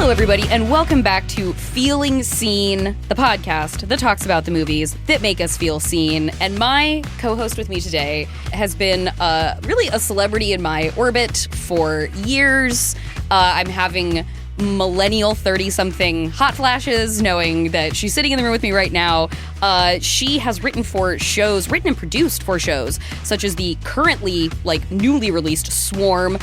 Hello, everybody, and welcome back to Feeling Seen, the podcast that talks about the movies that make us feel seen. And my co-host with me today has been really a celebrity in my orbit for years. I'm having millennial 30-something hot flashes knowing that she's sitting in the room with me right now. She has written and produced for shows such as the currently newly released Swarm,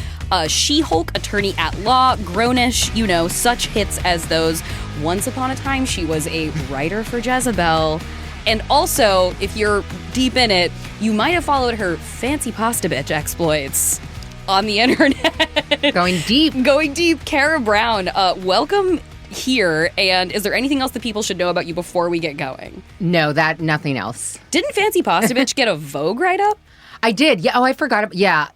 She-Hulk, Attorney at Law, Grownish, such hits as those. Once upon a time, she was a writer for Jezebel. And also, if you're deep in it, you might have followed her fancy pasta bitch exploits on the internet. Going deep. Kara Brown, welcome here. And is there anything else that people should know about you before we get going? No, nothing else. Didn't Fancy Pasta Bitch get a Vogue write-up? I did. Yeah. Oh, I forgot. Yeah.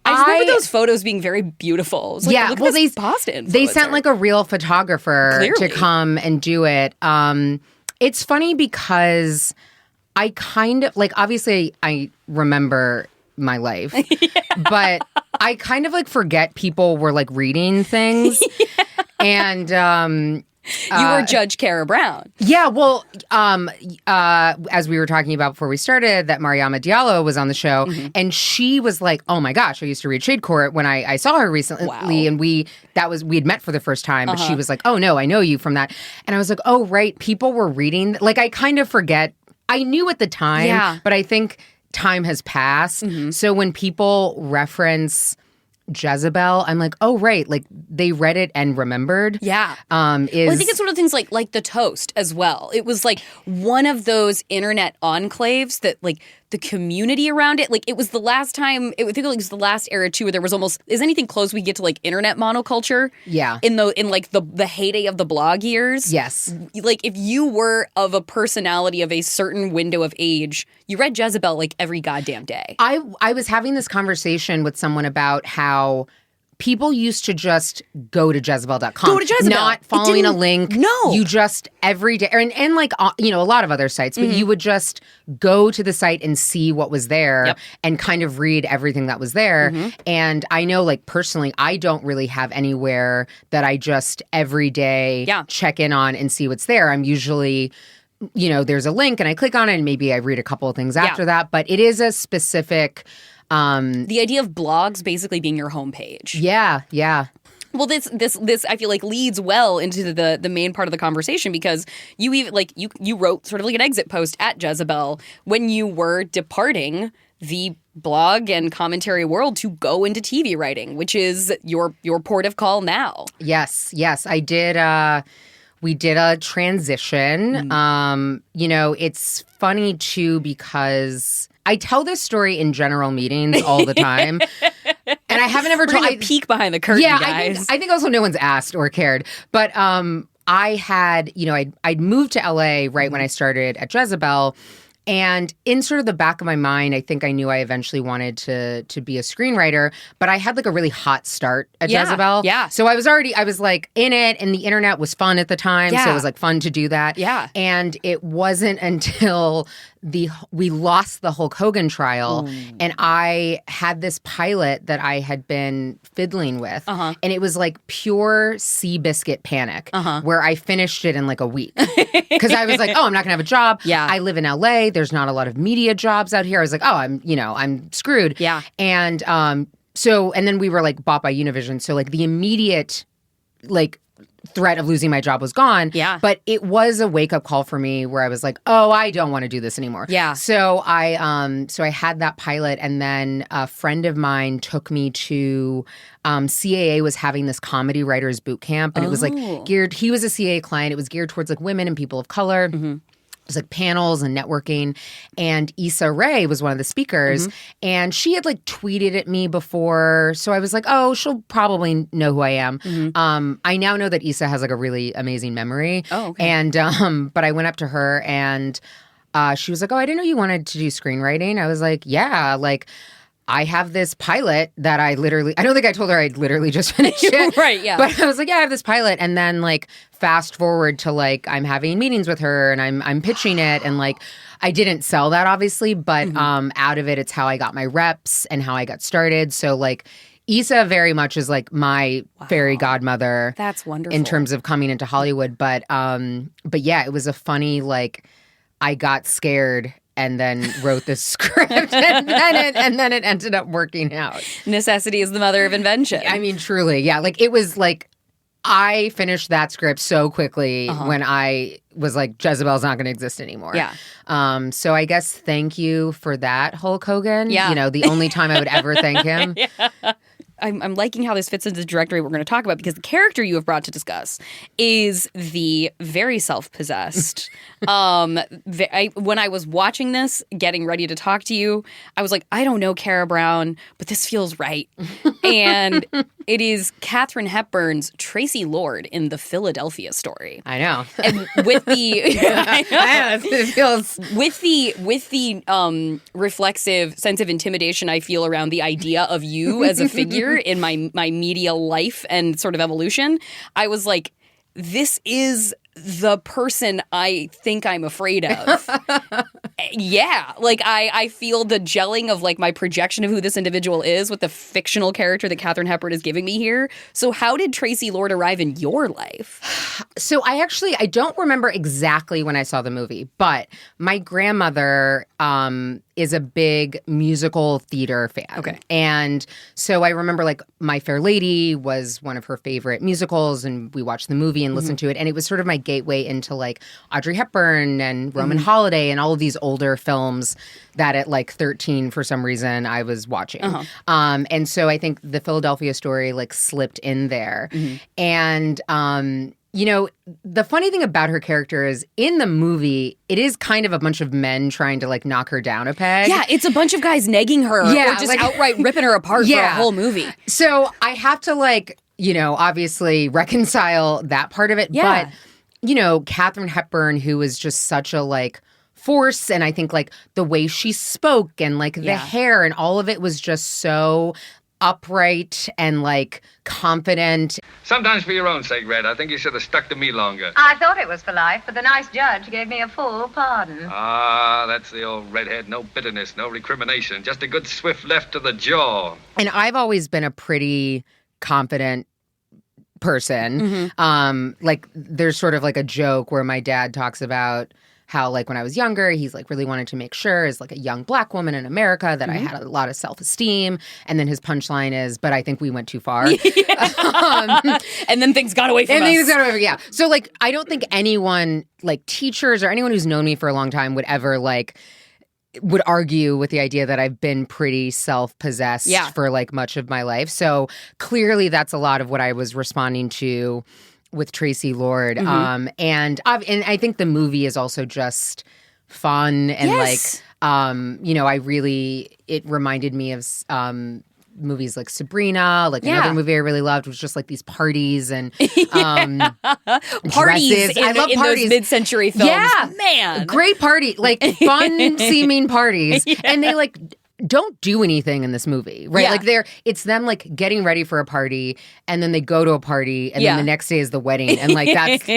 I just remember those photos being very beautiful. Look at this pasta influencer. They sent a real photographer Clearly. to come and do it. It's funny because I kind of obviously I remember my life, but I kind of forget people were reading things. And you were Judge Kara Brown. Yeah, well, as we were talking about before we started, that Mariama Diallo was on the show, and she was like, "Oh my gosh, I used to read Shade Court when I saw her recently, Wow. and we had met for the first time." But she was like, "Oh no, I know you from that," and I was like, "Oh right, people were reading." I kind of forget. I knew at the time, but I think time has passed. So when people reference Jezebel, I'm like, oh right, they read it and remembered. Yeah. I think it's one of the things like The Toast as well. It was one of those internet enclaves that the community around it, it was the last time, I think it was the last era too, where there was almost, is anything close we get to internet monoculture? Yeah. In the heyday of the blog years. Yes. If you were of a personality of a certain window of age, you read Jezebel every goddamn day. I was having this conversation with someone about how people used to just go to Jezebel.com. Go to Jezebel. Not following a link. No. You just every day, and a lot of other sites, but you would just go to the site and see what was there and kind of read everything that was there. And I know, personally, I don't really have anywhere that I just every day check in on and see what's there. I'm usually, there's a link and I click on it and maybe I read a couple of things after that. But it is a specific... the idea of blogs basically being your homepage. Yeah. Well, this I feel leads well into the main part of the conversation, because you even you wrote sort of an exit post at Jezebel when you were departing the blog and commentary world to go into TV writing, which is your port of call now. Yes, I did. We did a transition. It's funny too because I tell this story in general meetings all the time. And I haven't ever told... a peek behind the curtain, guys. I think also no one's asked or cared. But I had, I'd moved to LA right when I started at Jezebel. And in sort of the back of my mind, I think I knew I eventually wanted to be a screenwriter, but I had a really hot start at Jezebel. Yeah. So I was in it, and the internet was fun at the time. So it was fun to do that. Yeah. And it wasn't until we lost the Hulk Hogan trial, and I had this pilot that I had been fiddling with, and it was pure Seabiscuit panic, where I finished it in a week. Because I was oh, I'm not gonna have a job. Yeah. I live in LA. There's not a lot of media jobs out here. I was oh, I'm screwed. Yeah. And and then we were bought by Univision. So the immediate threat of losing my job was gone. Yeah. But it was a wake-up call for me where I was oh, I don't want to do this anymore. Yeah. So I had that pilot, and then a friend of mine took me to CAA was having this comedy writers boot camp, and it was geared, he was a CAA client. It was geared towards women and people of color. It was panels and networking, and Issa Rae was one of the speakers, and she had tweeted at me before, so I was oh, she'll probably know who I am. I now know that Issa has a really amazing memory. Oh, okay. And but I went up to her, and she was oh, I didn't know you wanted to do screenwriting. I was yeah, I have this pilot that I don't think I told her I'd literally just finished it. Right, yeah. But I was yeah, I have this pilot. And then fast forward to I'm having meetings with her and I'm pitching it. And I didn't sell that obviously, but out of it, it's how I got my reps and how I got started. So Issa very much is like my fairy godmother. That's wonderful. In terms of coming into Hollywood. But yeah, it was a funny, like, I got scared and then wrote the script and then it ended up working out. Necessity is the mother of invention. I mean, truly. Yeah. Like, it was like, I finished that script so quickly when I was like, Jezebel's not going to exist anymore. Yeah. So I guess thank you for that, Hulk Hogan. Yeah. You know, the only time I would ever thank him. Yeah. I'm liking how this fits into the directory we're going to talk about, because the character you have brought to discuss is the very self-possessed. When I was watching this, getting ready to talk to you, I was like, I don't know Cara Brown, but this feels right. And it is Katharine Hepburn's Tracy Lord in The Philadelphia Story. I know. And with the I know. It feels with the reflexive sense of intimidation I feel around the idea of you as a figure in my media life and sort of evolution, I was like, this is the person I think I'm afraid of. Yeah. Like, I feel the gelling of, like, my projection of who this individual is with the fictional character that Katharine Hepburn is giving me here. So how did Tracy Lord arrive in your life? So I don't remember exactly when I saw the movie, but my grandmother is a big musical theater fan. Okay. And so I remember, like, My Fair Lady was one of her favorite musicals, and we watched the movie and listened to it. And it was sort of my gateway into, like, Audrey Hepburn and Roman Holiday and all of these older films that at, like, 13, for some reason, I was watching. And so I think The Philadelphia Story, like, slipped in there. And you know, the funny thing about her character is in the movie, it is kind of a bunch of men trying to, like, knock her down a peg. Yeah, it's a bunch of guys negging her or just like, outright ripping her apart for a whole movie. So I have to, like, you know, obviously reconcile that part of it. Yeah. But, you know, Katharine Hepburn, who was just such a, like, force, and I think, like, the way she spoke and, like, the hair and all of it was just so upright and, like, confident. Sometimes for your own sake, Red, I think you should have stuck to me longer. I thought it was for life, but the nice judge gave me a full pardon. Ah, that's the old redhead. No bitterness, no recrimination. Just a good swift left to the jaw. And I've always been a pretty confident person. Like, there's sort of like a joke where my dad talks about how, like, when I was younger, he's, like, really wanted to make sure as, like, a young Black woman in America that I had a lot of self-esteem. And then his punchline is, but I think we went too far. And then things got away from us. Yeah. So, like, I don't think anyone, like, teachers or anyone who's known me for a long time would ever, like, would argue with the idea that I've been pretty self-possessed for, like, much of my life. So clearly that's a lot of what I was responding to with Tracy Lord. And I think the movie is also just fun and like, you know, it reminded me of movies like Sabrina, like another movie I really loved was just like these parties and parties dresses. I love in parties. Those mid-century films. Yeah. Man. Great party, like fun seeming parties. And they like don't do anything in this movie, right? Yeah. Like it's them like getting ready for a party and then they go to a party and then the next day is the wedding and like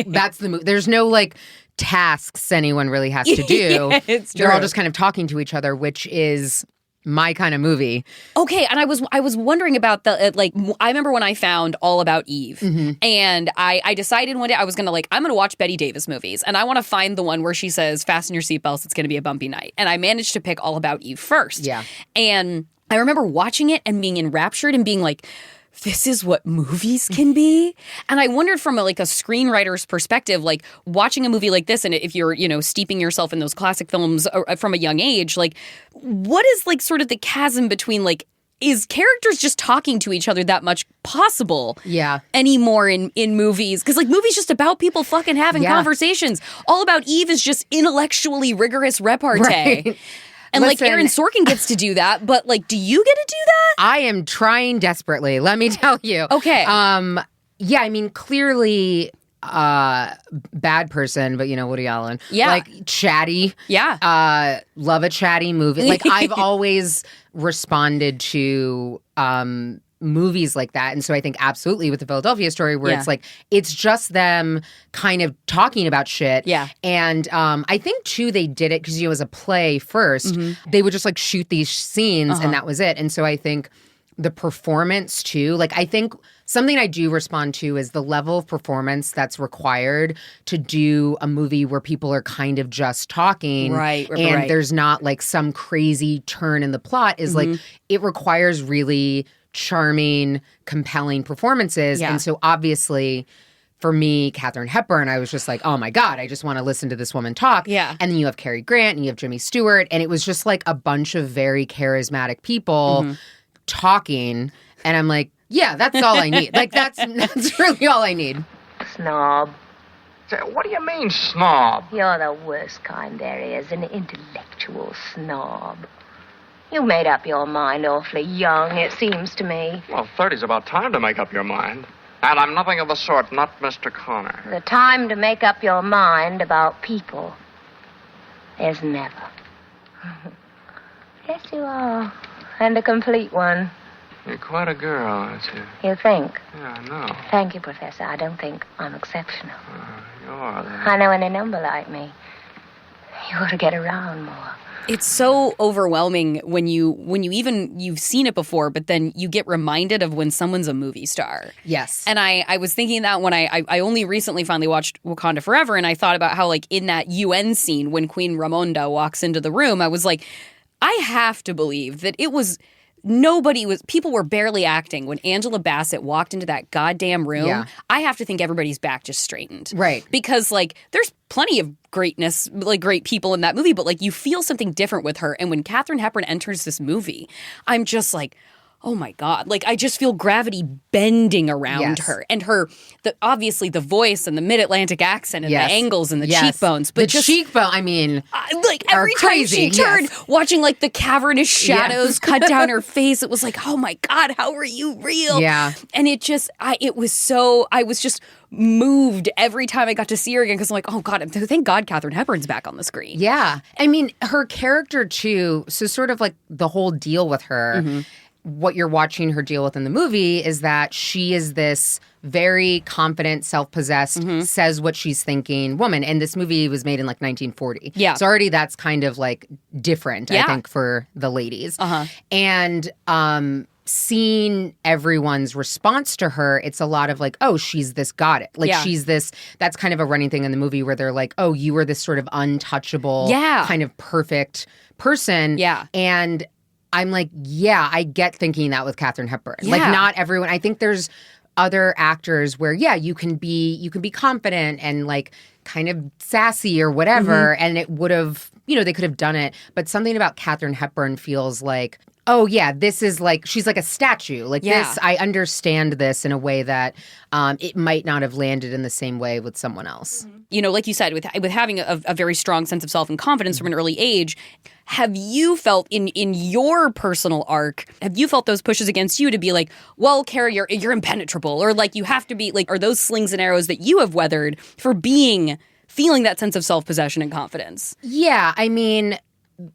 that's the movie. There's no like tasks anyone really has to do. It's true. They're all just kind of talking to each other, which is my kind of movie. Okay, and I was wondering about the like. I remember when I found All About Eve, and I decided one day I was gonna I'm gonna watch Bette Davis movies, and I want to find the one where she says, "Fasten your seatbelts, it's gonna be a bumpy night." And I managed to pick All About Eve first. Yeah, and I remember watching it and being enraptured and being like, this is what movies can be. And I wondered from a screenwriter's perspective, like watching a movie like this, and if you're, steeping yourself in those classic films from a young age, like what is sort of the chasm between is characters just talking to each other that much possible anymore in movies? Because movies just about people fucking having conversations. All About Eve is just intellectually rigorous repartee. Right. And Aaron Sorkin gets to do that, but do you get to do that? I am trying desperately, let me tell you. Okay. Yeah, I mean, clearly bad person, but Woody Allen. Yeah. Chatty. Yeah. Love a chatty movie. I've always responded to movies like that. And so I think absolutely with the Philadelphia Story where it's just them kind of talking about shit. Yeah. And I think too they did it because it was a play first. They would just shoot these scenes and that was it. And so I think the performance too. Like, I think something I do respond to is the level of performance that's required to do a movie where people are kind of just talking. Right. And there's not like some crazy turn in the plot is like, it requires really charming, compelling performances. Yeah. And so obviously for me, Katharine Hepburn, I was just like, oh my God, I just want to listen to this woman talk. Yeah. And then you have Cary Grant and you have Jimmy Stewart. And it was just like a bunch of very charismatic people talking. And I'm like, yeah, that's all I need. Like, that's really all I need. Snob. Say, what do you mean, snob? You're the worst kind there is, an intellectual snob. You made up your mind awfully young, it seems to me. Well, 30's about time to make up your mind. And I'm nothing of the sort, not Mr. Connor. The time to make up your mind about people is never. Yes, you are. And a complete one. You're quite a girl, aren't you? You think? Yeah, I know. Thank you, Professor. I don't think I'm exceptional. You are, then. I know any number like me. You ought to get around more. It's so overwhelming when you've seen it before, but then you get reminded of when someone's a movie star. Yes. And I was thinking that when I only recently finally watched Wakanda Forever, and I thought about how, like, in that UN scene when Queen Ramonda walks into the room, I was like, I have to believe that it was people were barely acting when Angela Bassett walked into that goddamn room. Yeah. I have to think everybody's back just straightened. Right. Because, like, there's plenty of greatness, like great people in that movie, but like you feel something different with her. And when Katharine Hepburn enters this movie, I'm just like, oh my God. Like, I just feel gravity bending around her. And obviously the voice and the mid-Atlantic accent and the angles and the cheekbones. But the cheekbone, I mean, like every time crazy. she turned, watching like the cavernous shadows cut down her face, it was like, oh my God, how are you real? Yeah. And I was just moved every time I got to see her again because I'm like, oh God, thank God Katharine Hepburn's back on the screen. Yeah. I mean, her character too, so sort of like the whole deal with her, what you're watching her deal with in the movie is that she is this very confident, self-possessed, says what she's thinking woman. And this movie was made in like 1940. Yeah. So already that's kind of like different, I think, for the ladies. And seeing everyone's response to her, it's a lot of like, oh, she's this goddess. Like she's this, that's kind of a running thing in the movie where they're like, oh, you were this sort of untouchable, kind of perfect person. Yeah. And I'm like, yeah, I get thinking that with Katharine Hepburn. Yeah. Like, not everyone. I think there's other actors where, you can be confident and like kind of sassy or whatever, and it would have, they could have done it. But something about Katharine Hepburn feels like, oh yeah, this is like, she's like a statue. Like this, I understand this in a way that it might not have landed in the same way with someone else. Like you said, with having a very strong sense of self and confidence from an early age, have you felt in your personal arc, have you felt those pushes against you to be like, well, Carrie, you're impenetrable, or like you have to be like, are those slings and arrows that you have weathered for feeling that sense of self-possession and confidence? Yeah, I mean,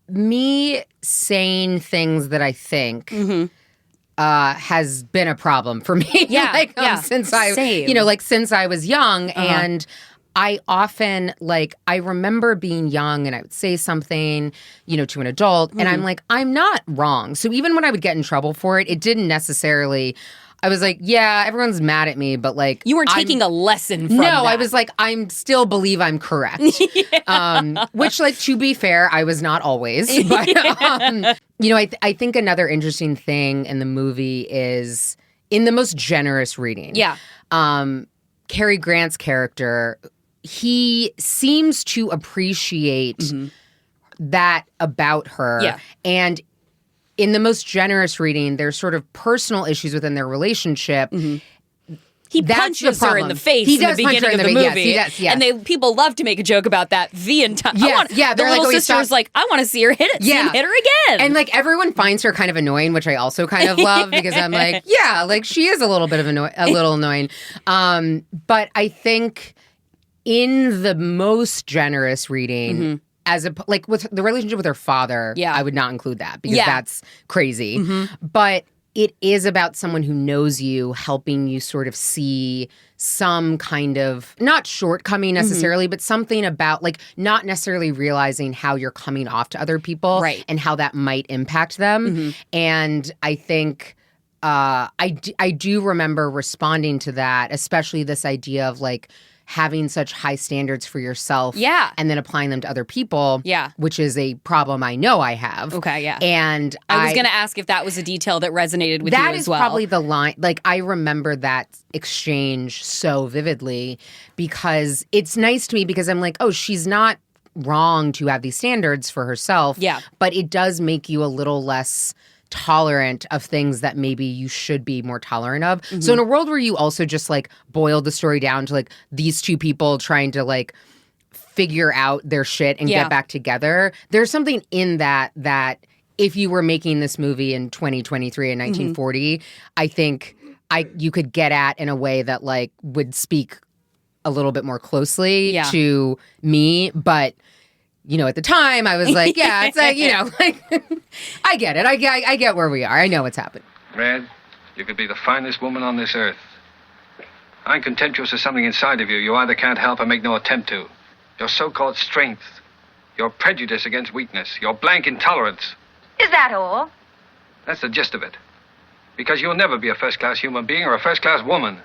me saying things that I think has been a problem for me. Since I was young, and I often, like, I remember being young and I would say something, to an adult, and I'm like, I'm not wrong. So even when I would get in trouble for it, it didn't necessarily, I was like, yeah, everyone's mad at me, but like, you weren't taking a lesson from that. I was like, I still believe I'm correct. Which, like, to be fair, I was not always. But, I think another interesting thing in the movie is in the most generous reading. Yeah. Cary Grant's character, he seems to appreciate that about her. Yeah. And in the most generous reading, there's sort of personal issues within their relationship. He punches her in the face in the beginning of the movie. Yes, he does. And people love to make a joke about that the entire time. The little sister was like, I want to see her hit it. Yeah. Hit her again. And like everyone finds her kind of annoying, which I also kind of love because I'm like, yeah, like she is a little bit of a little annoying. But I think in the most generous reading, with the relationship with her father, I would not include that because that's crazy. But it is about someone who knows you, helping you sort of see some kind of, not shortcoming necessarily, but something about, like, not necessarily realizing how you're coming off to other people and how that might impact them. And I think I do remember responding to that, especially this idea of like having such high standards for yourself and then applying them to other people, which is a problem I know I have. Okay, yeah. And I was going to ask if that was a detail that resonated with you as well. That is probably the line. Like, I remember that exchange so vividly because it's nice to me because I'm like, oh, she's not wrong to have these standards for herself. Yeah. But it does make you a little less tolerant of things that maybe you should be more tolerant of. Mm-hmm. So in a world where you also just like boiled the story down to like these two people trying to like figure out their shit and get back together, there's something in that if you were making this movie in 2023 and 1940, I think you could get at in a way that like would speak a little bit more closely to me, but you know, at the time, I was like, yeah, it's like, you know, like, I get it. I get where we are. I know what's happened. Red, you could be the finest woman on this earth. I'm contemptuous of something inside of you you either can't help or make no attempt to. Your so-called strength, your prejudice against weakness, your blank intolerance. Is that all? That's the gist of it. Because you'll never be a first-class human being or a first-class woman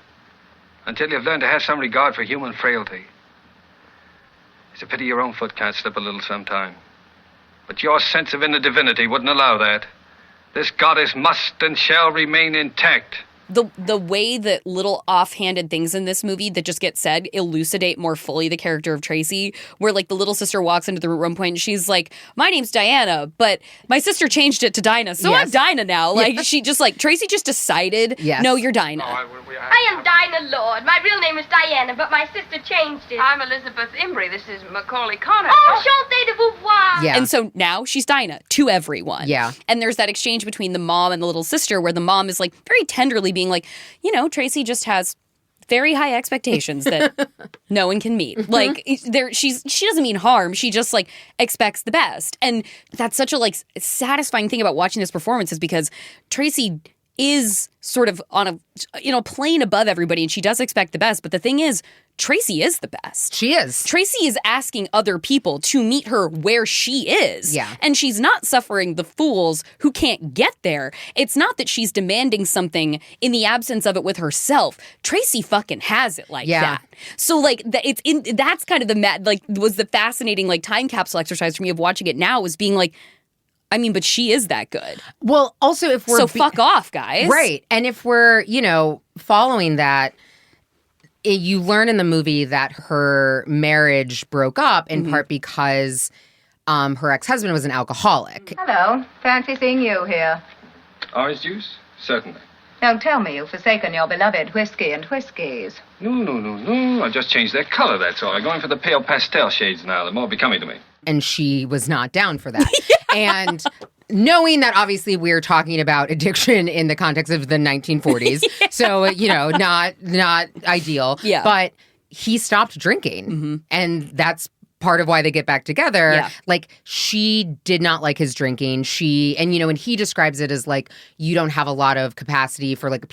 until you've learned to have some regard for human frailty. It's a pity your own foot can't slip a little sometime. But your sense of inner divinity wouldn't allow that. This goddess must and shall remain intact. The way that little offhanded things in this movie that just get said elucidate more fully the character of Tracy, where like the little sister walks into the room at one point and she's like, my name's Diana, but my sister changed it to Dinah, so I'm Dinah now. Like she just like, Tracy just decided, no, you're Dinah. I am Dinah Lord. My real name is Diana, but my sister changed it. I'm Elizabeth Imbrie. This is Macaulay Connor. Oh, Chante de Beauvoir. Yeah. And so now she's Dinah to everyone. Yeah. And there's that exchange between the mom and the little sister where the mom is like very tenderly being like, you know, Tracy just has very high expectations that no one can meet. Like she doesn't mean harm. She just like expects the best. And that's such a like satisfying thing about watching this performance is because Tracy is sort of on a, you know, plane above everybody and she does expect the best. But the thing is, Tracy is the best. She is. Tracy is asking other people to meet her where she is. Yeah. And she's not suffering the fools who can't get there. It's not that she's demanding something in the absence of it with herself. Tracy fucking has it like that. So like that's kind of was the fascinating like time capsule exercise for me of watching it now was being like, I mean, but she is that good. Well, also if we're... So fuck off, guys. Right. And if we're, you know, following that, you learn in the movie that her marriage broke up in part because her ex-husband was an alcoholic. Hello. Fancy seeing you here. Orange juice? Certainly. Don't tell me you've forsaken your beloved whiskey and whiskies. No. I just changed their color, that's all. I'm going for the pale pastel shades now. They're more becoming to me. And she was not down for that. And knowing that obviously we're talking about addiction in the context of the 1940s, so, you know, not ideal. Yeah. But he stopped drinking. And that's part of why they get back together. Yeah. Like, she did not like his drinking. And, you know, and he describes it as like, you don't have a lot of capacity for like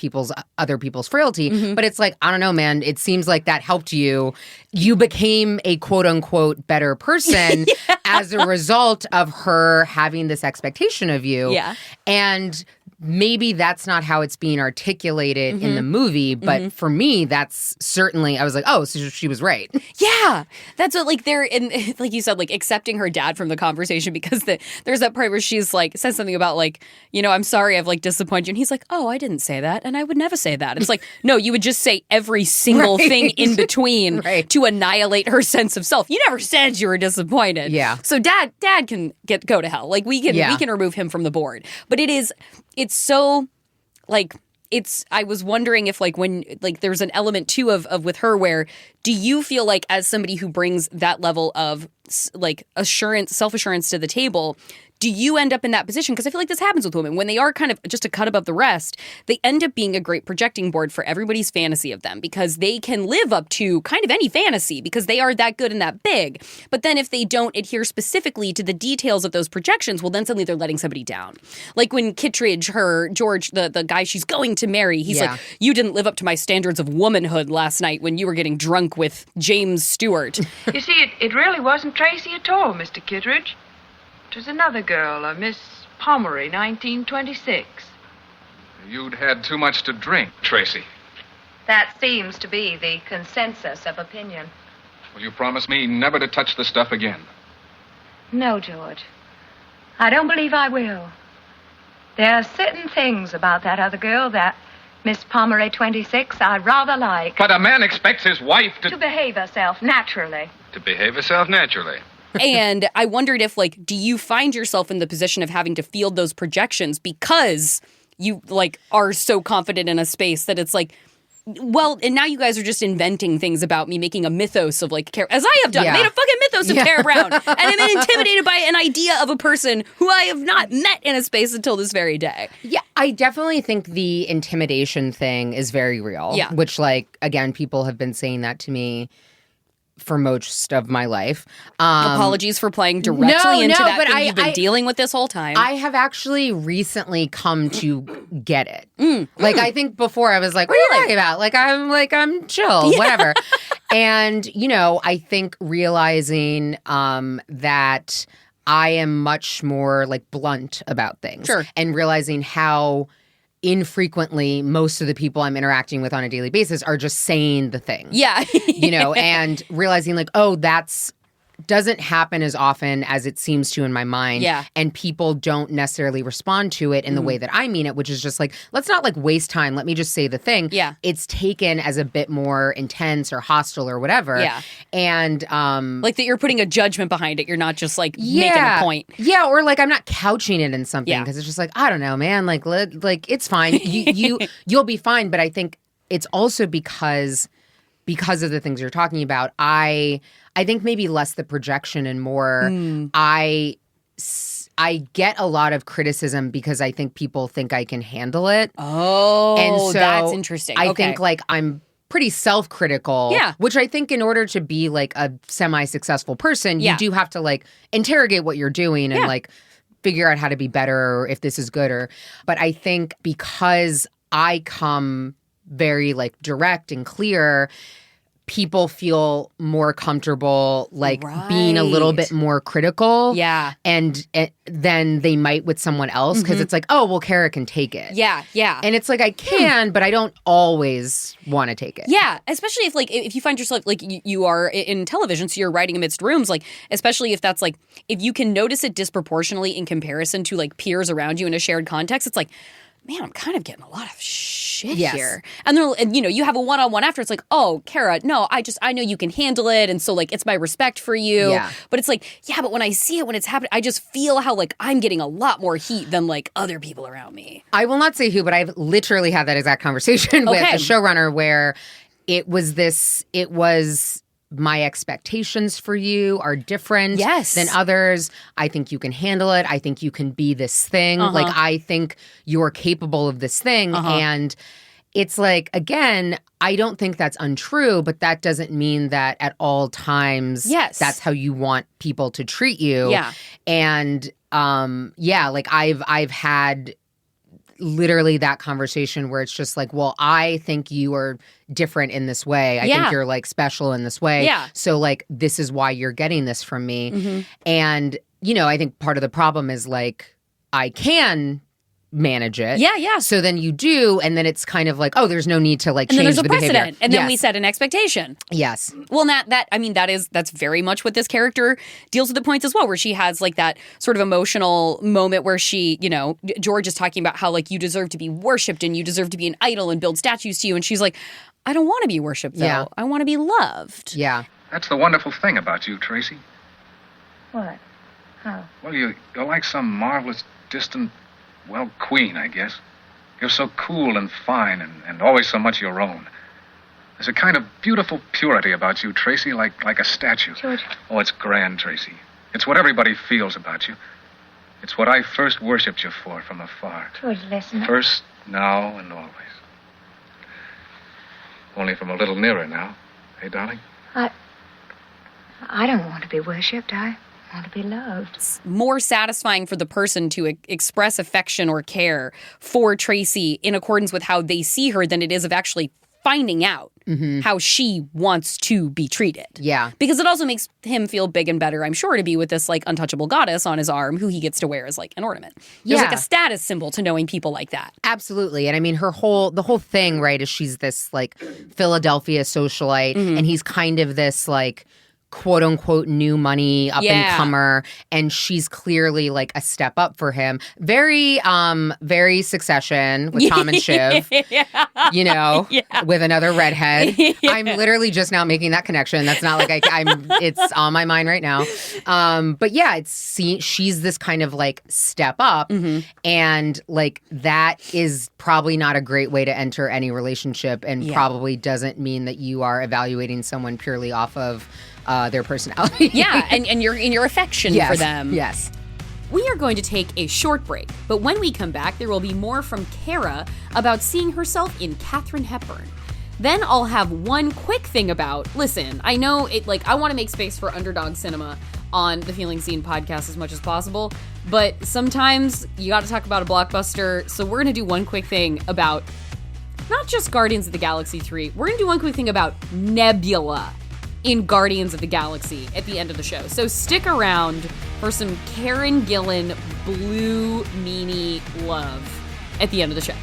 other people's frailty. But it's like, I don't know, man. It seems like that helped you. You became a quote unquote better person as a result of her having this expectation of you. Yeah. And maybe that's not how it's being articulated in the movie, but for me, that's certainly, I was like, oh, so she was right. Yeah. That's what, like, and like you said, like, accepting her dad from the conversation because there's that part where she's like, says something about like, you know, I'm sorry I've like disappointed you. And he's like, oh, I didn't say that. And I would never say that. It's like, no, you would just say every single thing in between to annihilate her sense of self. You never said you were disappointed. Yeah. So dad can go to hell. Like, we can remove him from the board. But it's so, like, I was wondering if, like, when, like, there's an element, too, of with her where, do you feel like, as somebody who brings that level of, like, self-assurance to the table, do you end up in that position? Because I feel like this happens with women. When they are kind of just a cut above the rest, they end up being a great projecting board for everybody's fantasy of them because they can live up to kind of any fantasy because they are that good and that big. But then if they don't adhere specifically to the details of those projections, well, then suddenly they're letting somebody down. Like when Kittredge, George, the guy she's going to marry, he's like, you didn't live up to my standards of womanhood last night when you were getting drunk with James Stewart. You see, it really wasn't Tracy at all, Mr. Kittredge. It was another girl, a Miss Pomeroy, 1926. You'd had too much to drink, Tracy. That seems to be the consensus of opinion. Will you promise me never to touch the stuff again? No, George. I don't believe I will. There are certain things about that other girl, that Miss Pomeroy 26, I rather like. But a man expects his wife To behave herself naturally. To behave herself naturally. And I wondered if, like, do you find yourself in the position of having to field those projections because you, like, are so confident in a space that it's like, well, and now you guys are just inventing things about me, making a mythos of, like, as I have done, made a fucking mythos of Tara Brown. And I've been intimidated by an idea of a person who I have not met in a space until this very day. Yeah, I definitely think the intimidation thing is very real. Yeah. Which, like, again, people have been saying that to me for most of my life. Apologies for playing directly into that but thing you've been dealing with this whole time. I have actually recently come to get it. Like, I think before I was like, what are you talking about? I'm chill, whatever. And, you know, I think realizing that I am much more, like, blunt about things. Sure. And realizing how infrequently most of the people I'm interacting with on a daily basis are just saying the thing. Yeah. You know, and realizing, like, oh, that's doesn't happen as often as it seems to in my mind. Yeah. And people don't necessarily respond to it in the way that I mean it, which is just like, let's not, like, waste time. Let me just say the thing. Yeah. It's taken as a bit more intense or hostile or whatever. Yeah. And like that you're putting a judgment behind it. You're not just, like, making a point. Yeah, or, like, I'm not couching it in something Yeah. because it's just like, I don't know, man. Like, it's fine. You'll be fine. But I think it's also because of the things you're talking about. I think maybe less the projection and more I get a lot of criticism because I think people think I can handle it. Oh, and so that's interesting. I think, like, I'm pretty self-critical. Yeah. Which I think in order to be, like, a semi-successful person, you do have to, like, interrogate what you're doing and, like, figure out how to be better or if this is good but I think because I come very, like, direct and clear, people feel more comfortable, like, being a little bit more critical. Yeah. And then they might with someone else because it's like, oh, well, Kara can take it. Yeah, yeah. And it's like, I can, but I don't always want to take it. Yeah, especially if, like, if you find yourself, like, you are in television, so you're writing amidst rooms, like, especially if that's, like, if you can notice it disproportionately in comparison to, like, peers around you in a shared context, it's like, man, I'm kind of getting a lot of shit here. And you know, you have a one-on-one after, it's like, oh, Kara, no, I know you can handle it. And so, like, it's my respect for you. Yeah. But it's like, yeah, but when I see it, when it's happening, I just feel how, like, I'm getting a lot more heat than, like, other people around me. I will not say who, but I've literally had that exact conversation with a showrunner where it was my expectations for you are different than others. I think you can handle it. I think you can be this thing. Like, I think you're capable of this thing. And it's like, again, I don't think that's untrue, but that doesn't mean that at all times that's how you want people to treat you. Yeah. And like, I've had literally that conversation where it's just like, well, I think you are different in this way. I think you're, like, special in this way. Yeah. So, like, this is why you're getting this from me. And, you know, I think part of the problem is, like, I can manage it. Yeah, yeah. So then you do, and then it's kind of like, oh, there's no need to, like, and change then there's the a precedent, behavior. and then we set an expectation. Yes. Well, that's very much what this character deals with the points as well, where she has, like, that sort of emotional moment where she, you know, George is talking about how, like, you deserve to be worshipped and you deserve to be an idol and build statues to you, and she's like, I don't want to be worshipped, though. Yeah. I want to be loved. Yeah. That's the wonderful thing about you, Tracy. What? How? Well, you're like some marvelous, distant, well, queen, I guess. You're so cool and fine and always so much your own. There's a kind of beautiful purity about you, Tracy, like a statue. George. Oh, it's grand, Tracy. It's what everybody feels about you. It's what I first worshipped you for from afar. George, listen. First, now, and always. Only from a little nearer now. Hey, darling? I don't want to be worshipped. I want to be loved. It's more satisfying for the person to express affection or care for Tracy in accordance with how they see her than it is of actually finding out how she wants to be treated. Yeah. Because it also makes him feel big and better, I'm sure, to be with this like untouchable goddess on his arm who he gets to wear as like an ornament. There's like a status symbol to knowing people like that. Absolutely. And I mean, the whole thing, right, is she's this like Philadelphia socialite and he's kind of this like quote unquote new money up and comer, and she's clearly like a step up for him. Very Succession with Tom and Shiv, you know, with another redhead. I'm literally just now making that connection. That's not like I'm it's on my mind right now. But yeah, she's this kind of like step up, and like that is probably not a great way to enter any relationship, and probably doesn't mean that you are evaluating someone purely off of their personality. and your affection for them. Yes. We are going to take a short break, but when we come back, there will be more from Kara about seeing herself in Katharine Hepburn. Then I'll have one quick thing about, listen, I know it, like, I want to make space for underdog cinema on the Feeling Seen podcast as much as possible, but sometimes you got to talk about a blockbuster, so we're going to do one quick thing about not just Guardians of the Galaxy 3, we're going to do one quick thing about Nebula in Guardians of the Galaxy at the end of the show. So stick around for some Karen Gillan blue meanie love at the end of the show.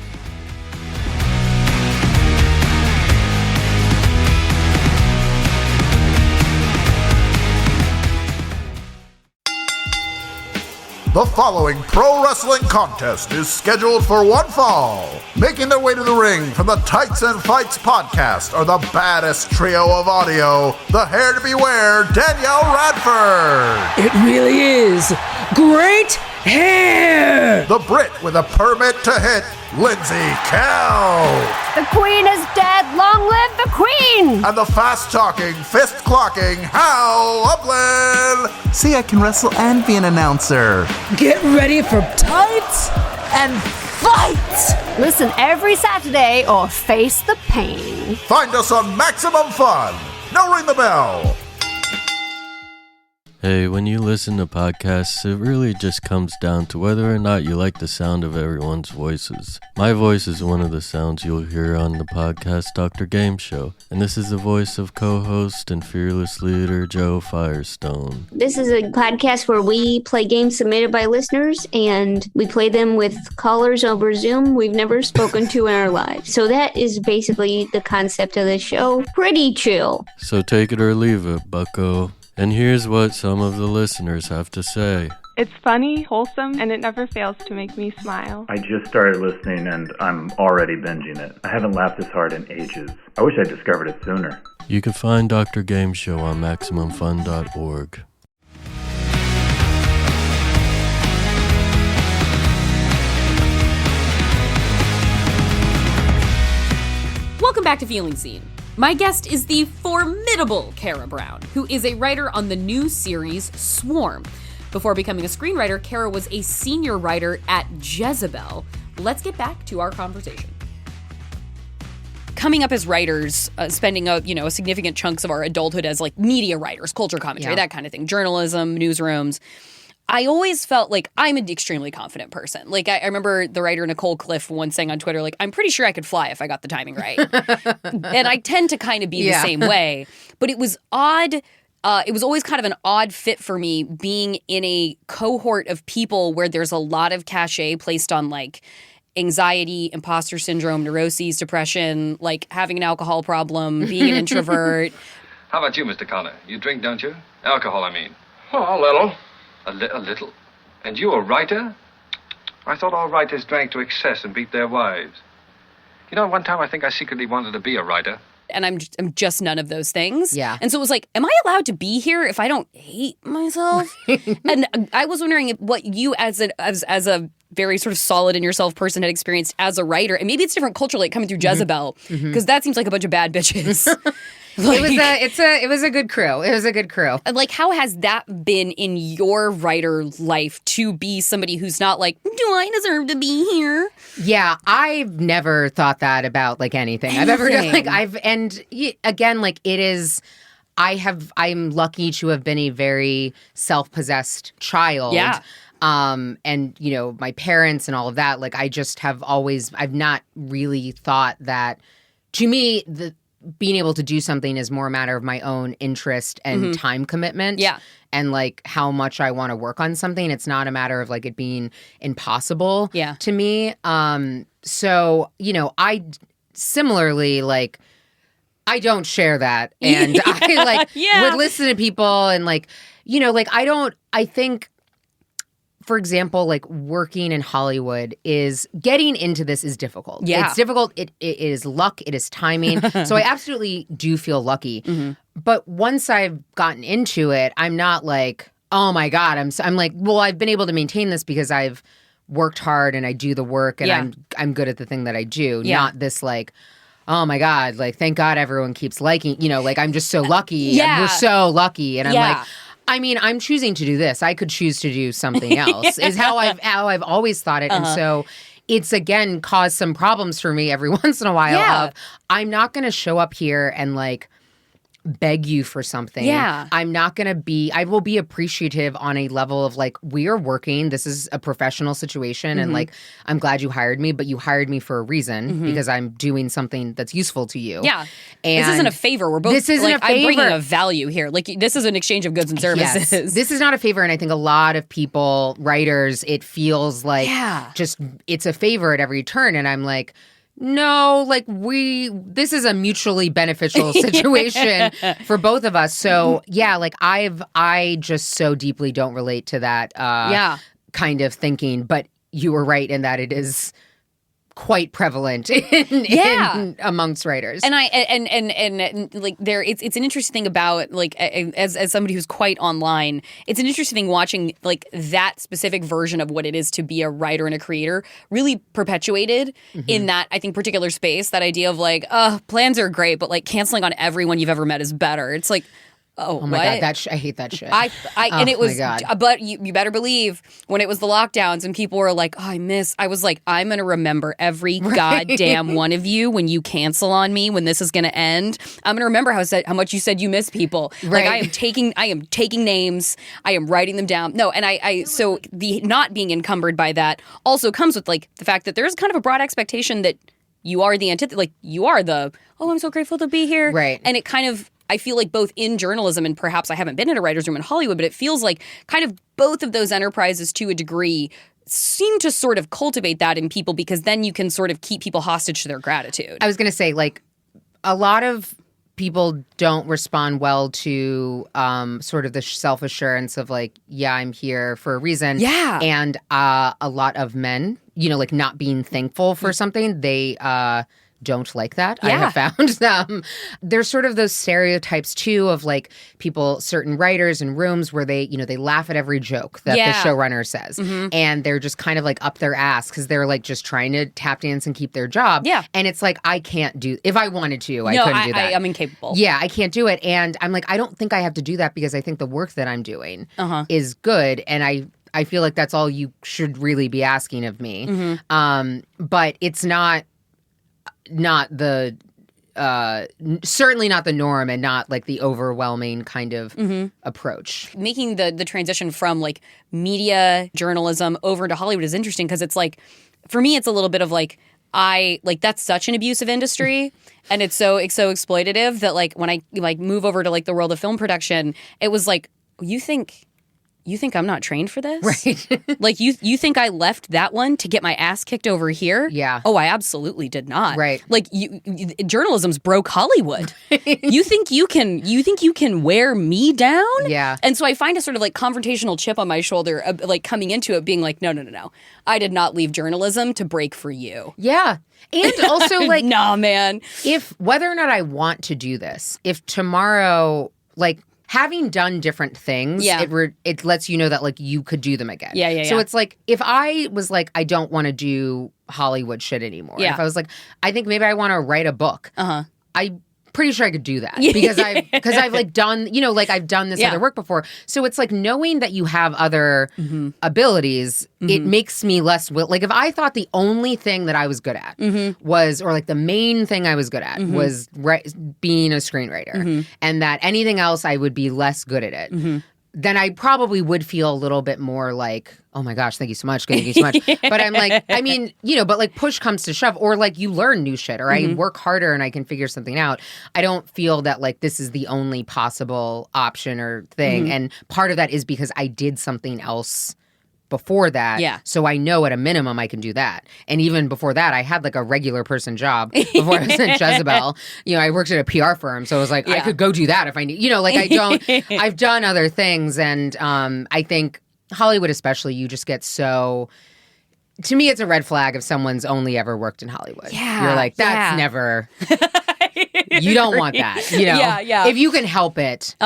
The following pro wrestling contest is scheduled for one fall. Making their way to the ring from the Tights and Fights podcast are the baddest trio of audio, the hair to beware, Danielle Radford. It really is great hair. The Brit with a permit to hit, Lindsay Kell. The Queen is dead. Long live the Queen. And the fast-talking, fist-clocking Hal Upland. See, I can wrestle and be an announcer. Get ready for tights and fight. Listen every Saturday or face the pain. Find us on Maximum Fun. Now ring the bell. Hey, when you listen to podcasts, it really just comes down to whether or not you like the sound of everyone's voices. My voice is one of the sounds you'll hear on the podcast Dr. Game Show, and this is the voice of co-host and fearless leader Joe Firestone. This is a podcast where we play games submitted by listeners, and we play them with callers over Zoom we've never spoken to in our lives. So that is basically the concept of the show. Pretty chill. So take it or leave it, bucko. And here's what some of the listeners have to say. It's funny, wholesome, and it never fails to make me smile. I just started listening and I'm already binging it. I haven't laughed this hard in ages. I wish I discovered it sooner. You can find Dr. Game Show on MaximumFun.org. Welcome back to Feeling Seen. My guest is the formidable Kara Brown, who is a writer on the new series Swarm. Before becoming a screenwriter, Kara was a senior writer at Jezebel. Let's get back to our conversation. Coming up as writers, spending a significant chunks of our adulthood as like media writers, culture commentary, that kind of thing, journalism, newsrooms. I always felt like I'm an extremely confident person. Like, I remember the writer Nicole Cliff once saying on Twitter, like, I'm pretty sure I could fly if I got the timing right. And I tend to kind of be the same way. But it was odd. It was always kind of an odd fit for me being in a cohort of people where there's a lot of cachet placed on, like, anxiety, imposter syndrome, neuroses, depression, like having an alcohol problem, being an introvert. How about you, Mr. Connor? You drink, don't you? Alcohol, I mean. Oh, a little. A little? And you a writer? I thought all writers drank to excess and beat their wives. You know, one time I think I secretly wanted to be a writer. And I'm just none of those things. Yeah. And so it was like, am I allowed to be here if I don't hate myself? And I was wondering what you as a very sort of solid in yourself person had experienced as a writer. And maybe it's different culturally, like coming through Jezebel, because that seems like a bunch of bad bitches. Like, it was a good crew. It was a good crew. Like, how has that been in your writer life to be somebody who's not like, do I deserve to be here? Yeah, I've never thought that about like anything I've ever done. Like again, like it is. I'm lucky to have been a very self-possessed child. Yeah. And my parents and all of that. Like I just have always. I've not really thought that to me, being able to do something is more a matter of my own interest and time commitment. Yeah. And like how much I want to work on something. It's not a matter of like it being impossible to me. So, you know, I similarly like I don't share that. And I like would listen to people and like, you know, like I think, for example, like working in Hollywood is getting into this is difficult. Yeah. It's difficult. It is luck. It is timing. So I absolutely do feel lucky. But once I've gotten into it, I'm not like, oh my God, I'm like, well, I've been able to maintain this because I've worked hard and I do the work and I'm good at the thing that I do. Not this like, oh my God, like thank God everyone keeps liking, you know, like I'm just so lucky. We're so lucky. And I'm like, I mean, I'm choosing to do this. I could choose to do something else. Is how I've always thought it. And so it's again caused some problems for me every once in a while of I'm not going to show up here and like beg you for something. Yeah. I'm not going to be, I will be appreciative on a level of like, we are working. This is a professional situation. And like, I'm glad you hired me, but you hired me for a reason because I'm doing something that's useful to you. Yeah. And this isn't a favor. We're both, this isn't like, a favor. I'm bringing a value here. Like, this is an exchange of goods and services. Yes. This is not a favor. And I think a lot of people, writers, it feels like just, it's a favor at every turn. And I'm like, no, like this is a mutually beneficial situation for both of us. So yeah, like I just so deeply don't relate to that kind of thinking, but you were right in that it is quite prevalent in amongst writers. And and like there it's an interesting thing about like as somebody who's quite online, it's an interesting thing watching like that specific version of what it is to be a writer and a creator really perpetuated in that I think particular space, that idea of like, plans are great, but like canceling on everyone you've ever met is better. It's like, oh my God, I hate that shit. And it was, but you better believe when it was the lockdowns and people were like, I was like, I'm going to remember every goddamn one of you when you cancel on me, when this is going to end. I'm going to remember how much you said you miss people. Like I am taking names. I am writing them down. No. And so the not being encumbered by that also comes with like the fact that there's kind of a broad expectation that you are the like you are the, I'm so grateful to be here. Right. And it kind of, I feel like both in journalism and perhaps I haven't been in a writer's room in Hollywood, but it feels like kind of both of those enterprises to a degree seem to sort of cultivate that in people because then you can sort of keep people hostage to their gratitude. I was going to say, like, a lot of people don't respond well to sort of the self-assurance of like, yeah, I'm here for a reason. Yeah. And a lot of men, you know, like not being thankful for something, they don't like that. I have found there's sort of those stereotypes too of like people, certain writers in rooms where they, you know, they laugh at every joke that the showrunner says and they're just kind of like up their ass because they're like just trying to tap dance and keep their job. Yeah. And it's like, I can't do, if I wanted to, I couldn't do that. I'm incapable. Yeah, I can't do it. And I'm like, I don't think I have to do that because I think the work that I'm doing is good. And I feel like that's all you should really be asking of me. But it's not the certainly not the norm and not like the overwhelming kind of approach. Making the transition from like media journalism over into Hollywood is interesting because it's like, for me, it's a little bit of like, that's such an abusive industry and it's so exploitative that like when I like move over to like the world of film production, it was like, you think I'm not trained for this? Right. Like you think I left that one to get my ass kicked over here? Yeah. Oh, I absolutely did not. Right. Like journalism's broke Hollywood. You think you can wear me down? Yeah. And so I find a sort of like confrontational chip on my shoulder, like coming into it being like, no. I did not leave journalism to break for you. Yeah. And also like, nah, man. If whether or not I want to do this, if tomorrow, like, having done different things, it lets you know that like you could do them again. Yeah. So it's like if I was like, I don't want to do Hollywood shit anymore. Yeah. If I was like, I think maybe I want to write a book. I'm pretty sure I could do that because I've like done, you know, like I've done this other work before. So it's like knowing that you have other abilities, it makes me less like if I thought the only thing that I was good at was, or like the main thing I was good at was being a screenwriter and that anything else I would be less good at it. then I probably would feel a little bit more like, oh my gosh, thank you so much. Thank you so much. But I'm like, I mean, but like push comes to shove, or like you learn new shit, or I work harder and I can figure something out. I don't feel that like this is the only possible option or thing. And part of that is because I did something else before that. Yeah. So I know at a minimum I can do that. And even before that, I had like a regular person job before I was in Jezebel. I worked at a PR firm. So I was like, I could go do that if I need, I've done other things. And I think Hollywood especially, you just get so, to me, it's a red flag if someone's only ever worked in Hollywood. Yeah. You're like, that's never, you don't want that. Yeah. If you can help it.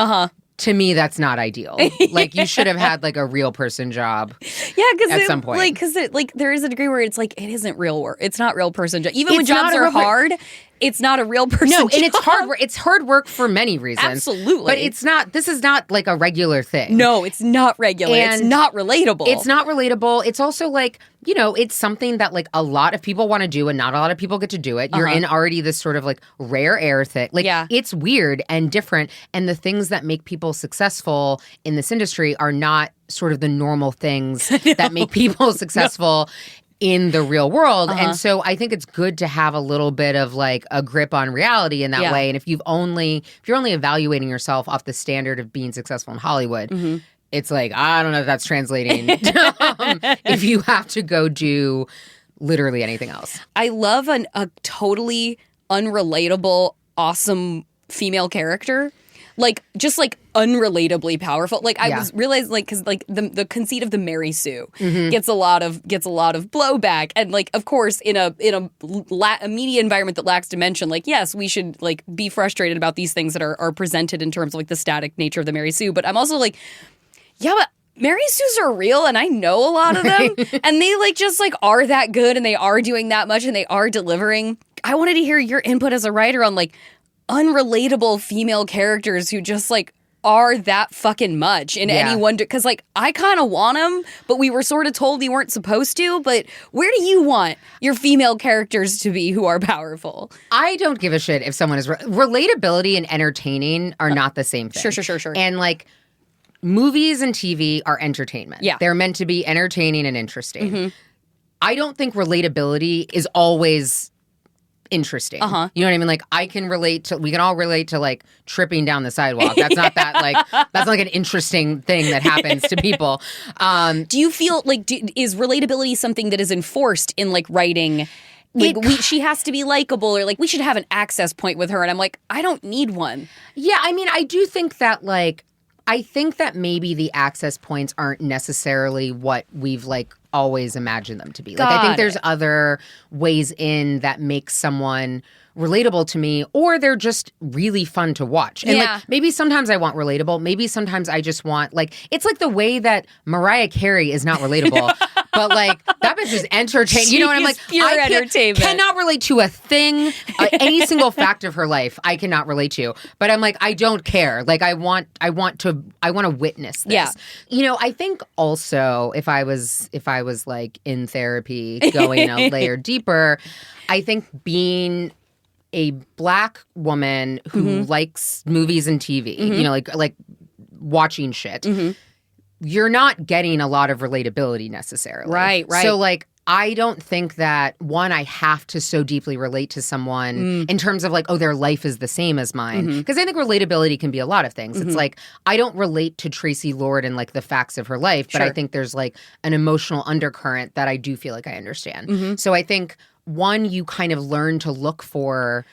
To me, that's not ideal. Like, you should have had, like, a real person job at some point. Because there is a degree where it's like, it isn't real work. It's not real person job. Even when jobs are hard, it's not a real person job. No, and it's hard work. It's hard work for many reasons. Absolutely. But this is not, like, a regular thing. No, it's not regular. And it's not relatable. It's not relatable. It's also, like, it's something that, like, a lot of people want to do and not a lot of people get to do it. You're in already this sort of, like, rare air thing. Like, it's weird and different. And the things that make people successful in this industry are not sort of the normal things that make people successful in the real world. And so I think it's good to have a little bit of like a grip on reality in that way. And if you're only evaluating yourself off the standard of being successful in Hollywood, it's like, I don't know if that's translating if you have to go do literally anything else. I love a totally unrelatable, awesome female character. Like, just like unrelatably powerful. Like, I was realized, like, because like the conceit of the Mary Sue gets a lot of blowback, and like, of course, in a media environment that lacks dimension, like, yes, we should like be frustrated about these things that are presented in terms of like the static nature of the Mary Sue. But I'm also like, yeah, but Mary Sues are real, and I know a lot of them, and they like just like are that good, and they are doing that much, and they are delivering. I wanted to hear your input as a writer on like unrelatable female characters who just like are that fucking much in any one, because like I kind of want them, but we were sort of told we weren't supposed to. But where do you want your female characters to be who are powerful? I don't give a shit if someone is relatability and entertaining are not the same thing. Sure. And like movies and TV are entertainment. Yeah, they're meant to be entertaining and interesting. I don't think relatability is always interesting. You know what I mean? Like, we can all relate to like tripping down the sidewalk. That's not that like, that's not like an interesting thing that happens to people. Do you feel like, is relatability something that is enforced in like writing? Like, she has to be likable, or like we should have an access point with her. And I'm like, I don't need one. Yeah, I mean, I do think that like, I think that maybe the access points aren't necessarily what we've like always imagined them to be. Like, I think there's other ways in that make someone relatable to me, or they're just really fun to watch. And like, maybe sometimes I want relatable. Maybe sometimes I just want like, it's like the way that Mariah Carey is not relatable. But like, that bitch is entertaining. You know what I'm like? Pure entertainment. Cannot relate to a thing, any single fact of her life. I cannot relate to. But I'm like, I don't care. Like, I want to witness this. Yeah. I think also if I was like in therapy, going a layer deeper, I think being a Black woman who likes movies and TV, like watching shit. You're not getting a lot of relatability necessarily. Right. So, like, I don't think that, one, I have to so deeply relate to someone in terms of, like, oh, their life is the same as mine. Because I think relatability can be a lot of things. It's like, I don't relate to Tracy Lord and, like, the facts of her life, but I think there's, like, an emotional undercurrent that I do feel like I understand. So I think, one, you kind of learn to look for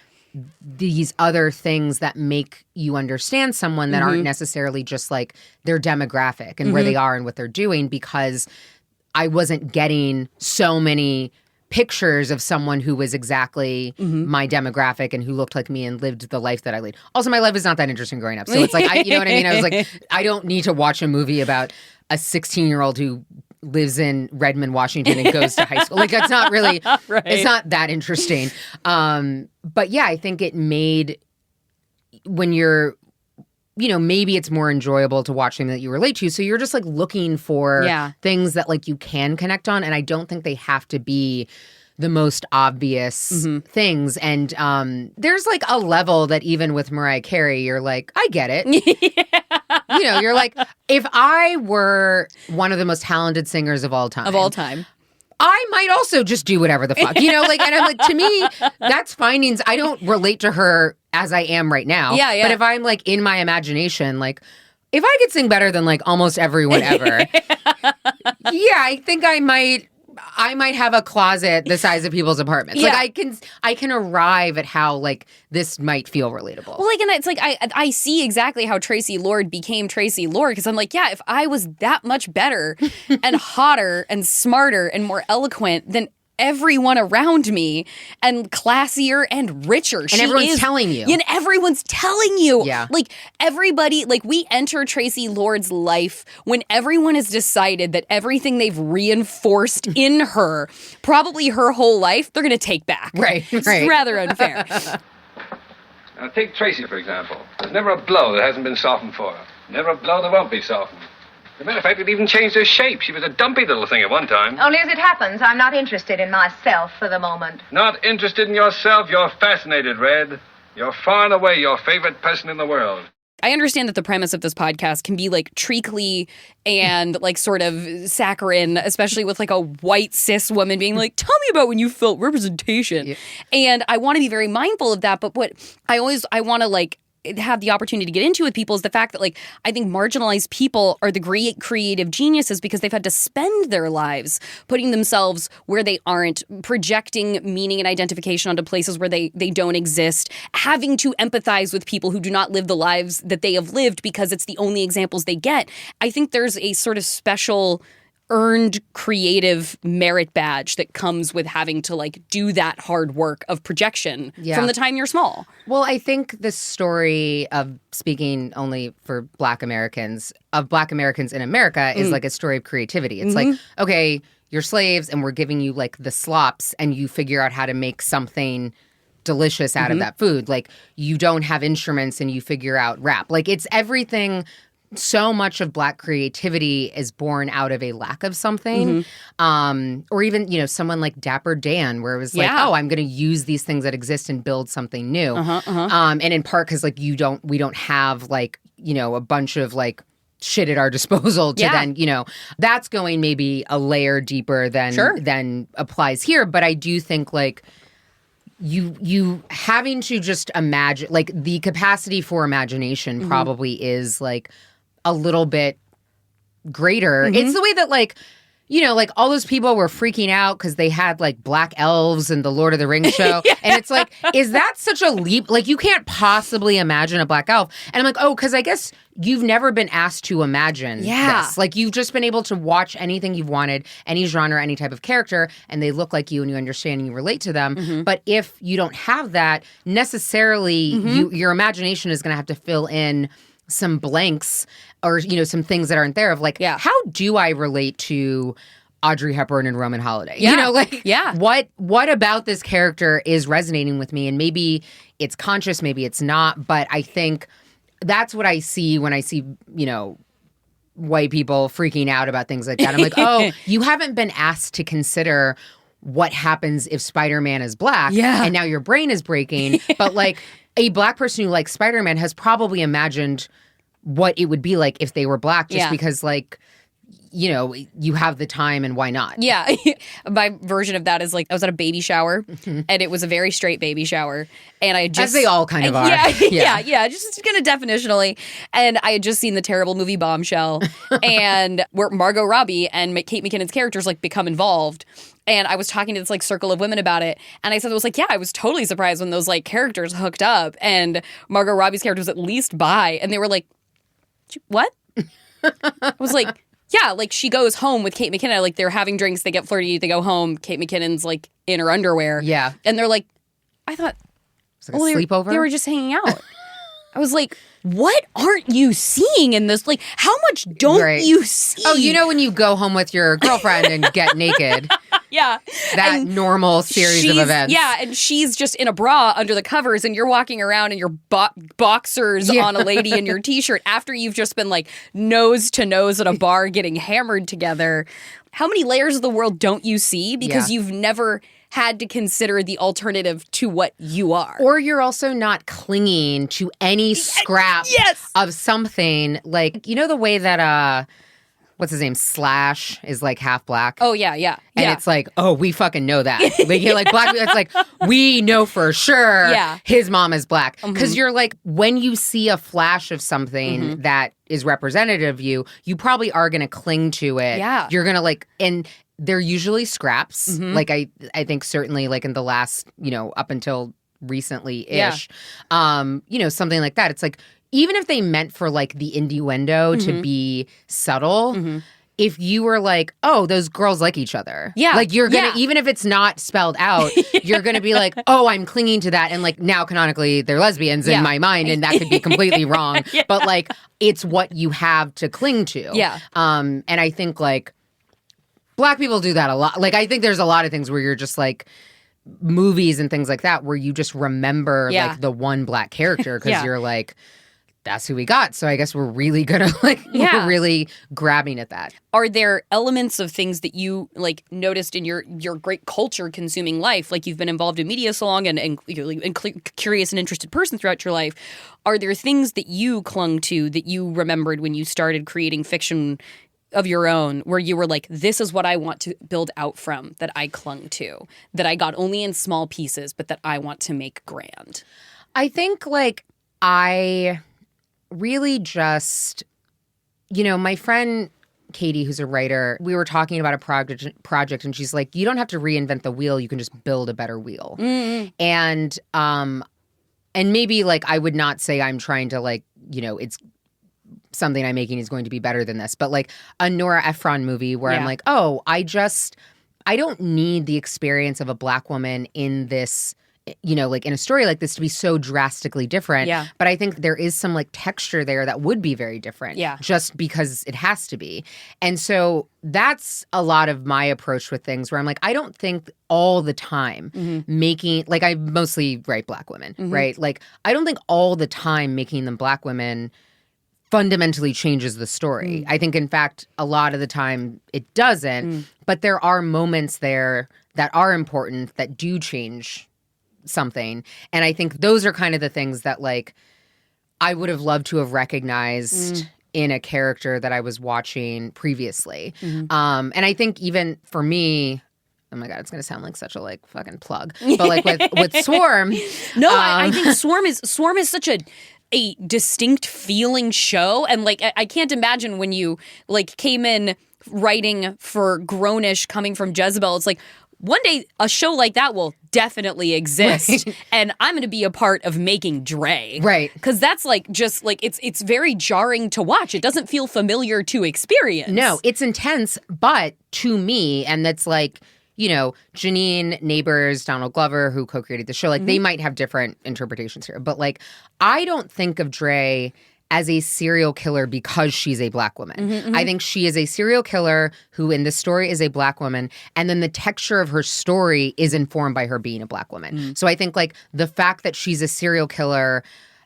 these other things that make you understand someone that aren't necessarily just like their demographic and where they are and what they're doing, because I wasn't getting so many pictures of someone who was exactly my demographic and who looked like me and lived the life that I lead. Also, my life is not that interesting growing up. So it's like, you know what I mean? I was like, I don't need to watch a movie about a 16-year-old who lives in Redmond, Washington and goes to high school. Like, that's not really, it's not that interesting. But yeah, I think it made, when you're, maybe it's more enjoyable to watch something that you relate to. So you're just like looking for things that like you can connect on. And I don't think they have to be the most obvious things. And there's like a level that even with Mariah Carey, you're like, I get it. You know, you're like, if I were one of the most talented singers of all time. I might also just do whatever the fuck, you know, like, and I'm like, to me, that's findings. I don't relate to her as I am right now. Yeah. But if I'm like in my imagination, like, if I could sing better than like almost everyone ever, I think I might have a closet the size of people's apartments. Yeah. Like I can arrive at how like this might feel relatable. Well, like, and it's like I see exactly how Tracy Lord became Tracy Lord, because I'm like, yeah, if I was that much better and hotter and smarter and more eloquent than everyone around me and classier and richer. And everyone's telling you. And everyone's telling you. Yeah. Like everybody, like we enter Tracy Lord's life when everyone has decided that everything they've reinforced in her, probably her whole life, they're going to take back. Right. It's rather unfair. Now, take Tracy, for example. There's never a blow that hasn't been softened for her. Never a blow that won't be softened. As a matter of fact, it even changed her shape. She was a dumpy little thing at one time. Only as it happens, I'm not interested in myself for the moment. Not interested in yourself? You're fascinated, Red. You're far and away your favorite person in the world. I understand that the premise of this podcast can be like treacly and like sort of saccharine, especially with like a white cis woman being like, tell me about when you felt representation. Yeah. And I want to be very mindful of that. But what I want to like have the opportunity to get into with people is the fact that like I think marginalized people are the great creative geniuses because they've had to spend their lives putting themselves where they aren't, projecting meaning and identification onto places where they don't exist, having to empathize with people who do not live the lives that they have lived because it's the only examples they get. I think there's a sort of special earned creative merit badge that comes with having to like do that hard work of projection from the time you're small. Well, I think the story of, speaking only for Black Americans, of Black Americans in America is like a story of creativity. It's like, okay, you're slaves and we're giving you like the slops and you figure out how to make something delicious out of that food. Like you don't have instruments and you figure out rap. Like it's everything. So much of Black creativity is born out of a lack of something. Or even, you know, someone like Dapper Dan, where it was like, oh, I'm going to use these things that exist and build something new. And in part because like we don't have like, you know, a bunch of like shit at our disposal to then, you know, that's going maybe a layer deeper than applies here. But I do think like you having to just imagine, like the capacity for imagination probably is like a little bit greater. It's the way that like, you know, like all those people were freaking out because they had like black elves in the Lord of the Rings show. And it's like, is that such a leap? Like you can't possibly imagine a black elf. And I'm like, oh, because I guess you've never been asked to imagine this. Like you've just been able to watch anything you've wanted, any genre, any type of character, and they look like you and you understand and you relate to them. But if you don't have that, necessarily your imagination is going to have to fill in some blanks or, you know, some things that aren't there of like, how do I relate to Audrey Hepburn and Roman Holiday? You know, like, what about this character is resonating with me? And maybe it's conscious, maybe it's not, but I think that's what I see when I see, you know, white people freaking out about things like that. I'm like, oh, you haven't been asked to consider what happens if Spider-Man is black. And now your brain is breaking. But like a black person who likes Spider-Man has probably imagined what it would be like if they were black just because like, you know, you have the time and why not? Yeah. My version of that is like I was at a baby shower and it was a very straight baby shower. And I just... As they all kind of are. Yeah. Just kind of definitionally. And I had just seen the terrible movie Bombshell and where Margot Robbie and Kate McKinnon's characters like become involved. And I was talking to this like circle of women about it. And I said, I was like, yeah, I was totally surprised when those like characters hooked up and Margot Robbie's character was at least bi. And they were like, what? I was like... Yeah, like she goes home with Kate McKinnon. Like they're having drinks, they get flirty, they go home. Kate McKinnon's like in her underwear. Yeah. And they're like, I thought, it's like a sleepover? They were just hanging out. I was like, what aren't you seeing in this? Like, how much don't you see? Oh, you know when you go home with your girlfriend and get naked. That and normal series of events. Yeah, and she's just in a bra under the covers and you're walking around in your boxers on a lady in your t-shirt after you've just been like nose to nose at a bar getting hammered together. How many layers of the world don't you see? Because you've never had to consider the alternative to what you are. Or you're also not clinging to any scrap of something. Like, you know the way that, what's his name? Slash is like half black. Oh, yeah. And it's like, oh, we fucking know that. Like, you're like, black, it's like, we know for sure his mom is black. Because you're like, when you see a flash of something that is representative of you, you probably are going to cling to it. Yeah. You're going to like, and they're usually scraps. Like, I think certainly like in the last, up until recently-ish, something like that. It's like, even if they meant for like the innuendo to be subtle, if you were like, oh, those girls like each other. Yeah. Like you're going to, even if it's not spelled out, you're going to be like, oh, I'm clinging to that. And like now canonically they're lesbians in my mind and that could be completely wrong. But like it's what you have to cling to. Yeah. And I think like Black people do that a lot. Like I think there's a lot of things where you're just like, movies and things like that where you just remember like the one Black character because you're like, that's who we got. So I guess we're really gonna we're really grabbing at that. Are there elements of things that you like noticed in your great culture consuming life? Like you've been involved in media so long and curious and interested person throughout your life. Are there things that you clung to that you remembered when you started creating fiction of your own where you were like, this is what I want to build out from, that I clung to, that I got only in small pieces, but that I want to make grand? I think like I really just, my friend Katie, who's a writer, we were talking about a project and she's like, you don't have to reinvent the wheel. You can just build a better wheel. And maybe like, I would not say I'm trying to like, it's something I'm making is going to be better than this, but like a Nora Ephron movie where I'm like, oh, I don't need the experience of a Black woman in this, like in a story like this to be so drastically different. Yeah. But I think there is some like texture there that would be very different. Yeah. Just because it has to be. And so that's a lot of my approach with things where I'm like, I don't think all the time making, like I mostly write Black women, right? Like I don't think all the time making them Black women fundamentally changes the story. I think, in fact, a lot of the time it doesn't, but there are moments there that are important that do change something. And I think those are kind of the things that, like, I would have loved to have recognized in a character that I was watching previously. And I think even for me, oh my God, it's going to sound like such a like fucking plug, but like with Swarm. No, I think Swarm is such a distinct feeling show. And like, I can't imagine when you like came in writing for Grownish coming from Jezebel, it's like, one day a show like that will definitely exist. Right. And I'm going to be a part of making Dre. Right. Because that's like, just like, it's very jarring to watch. It doesn't feel familiar to experience. No, it's intense, but to me, and that's like, Janine, Neighbors, Donald Glover, who co-created the show, like they might have different interpretations here. But like, I don't think of Dre as a serial killer because she's a Black woman. I think she is a serial killer who in this story is a Black woman. And then the texture of her story is informed by her being a Black woman. So I think like the fact that she's a serial killer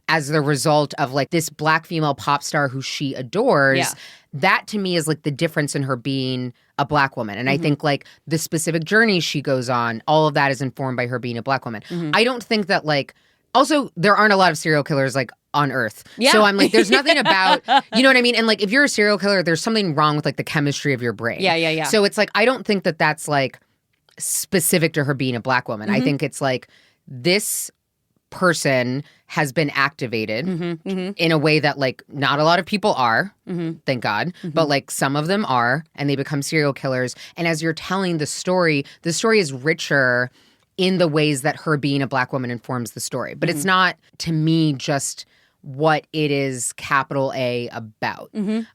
as the result of like this Black female pop star who she adores, that to me is like the difference in her being a Black woman. And I think like the specific journey she goes on, all of that is informed by her being a Black woman. I don't think that like, also there aren't a lot of serial killers like on Earth. Yeah. So I'm like, there's nothing about, you know what I mean? And like, if you're a serial killer, there's something wrong with like the chemistry of your brain. Yeah. So it's like, I don't think that that's like specific to her being a Black woman. I think it's like this person has been activated in a way that like not a lot of people are, thank God, but like some of them are, and they become serial killers. And as you're telling the story is richer in the ways that her being a Black woman informs the story. But it's not, to me, just what it is capital A about.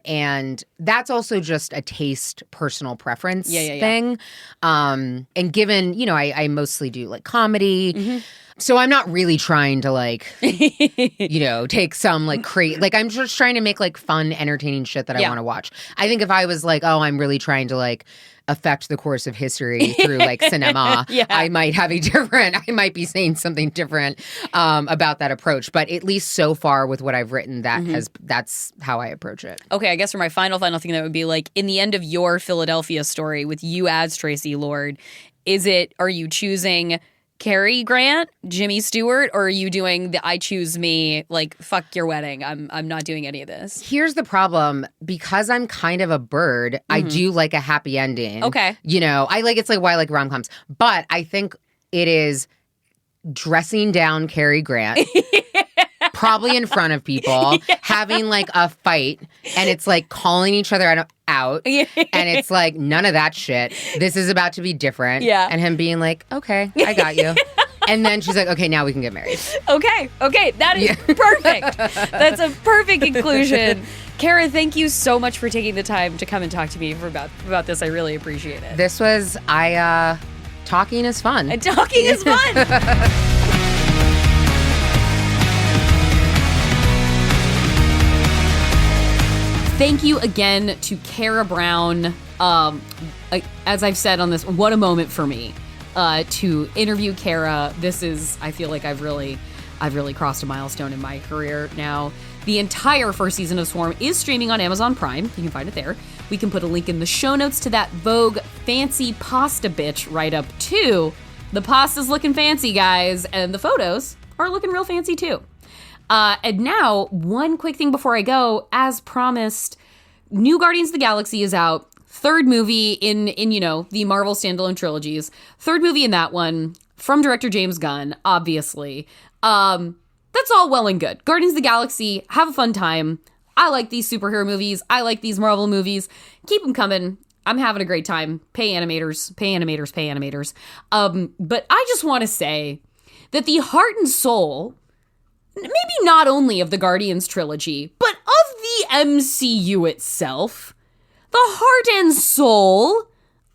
And that's also just a taste, personal preference thing. And given, I mostly do like comedy. So I'm not really trying to like, take some like like I'm just trying to make like fun, entertaining shit that I want to watch. I think if I was like, oh, I'm really trying to like affect the course of history through like cinema, I might be saying something different about that approach. But at least so far with what I've written, that's how I approach it. Okay, I guess for my final thing that would be like, in the end of your Philadelphia story with you as Tracy Lord, Are you choosing Cary Grant, Jimmy Stewart, or are you doing the I choose me, like, fuck your wedding? I'm not doing any of this. Here's the problem. Because I'm kind of a bird, I do like a happy ending. Okay. You know, it's like why I like rom-coms. But I think it is dressing down Cary Grant. Probably in front of people, having like a fight, and it's like calling each other out, and it's like none of that shit. This is about to be different. Yeah. And him being like, okay, I got you. And then she's like, okay, now we can get married. Okay, that is perfect. That's a perfect conclusion. Kara, thank you so much for taking the time to come and talk to me about this. I really appreciate it. This was, talking is fun. Talking is fun. Thank you again to Kara Brown. As I've said on this, what a moment for me to interview Kara. I feel like I've really crossed a milestone in my career now. The entire first season of Swarm is streaming on Amazon Prime. You can find it there. We can put a link in the show notes to that Vogue fancy pasta bitch write-up too. The pasta's looking fancy, guys, and the photos are looking real fancy too. And now, one quick thing before I go. As promised, new Guardians of the Galaxy is out. Third movie in the Marvel standalone trilogies. Third movie in that one from director James Gunn, obviously. That's all well and good. Guardians of the Galaxy, have a fun time. I like these superhero movies. I like these Marvel movies. Keep them coming. I'm having a great time. Pay animators. But I just want to say that the heart and soul, maybe not only of the Guardians trilogy, but of the MCU itself, the heart and soul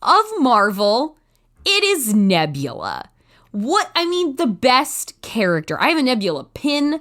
of Marvel, it is Nebula. The best character. I have a Nebula pin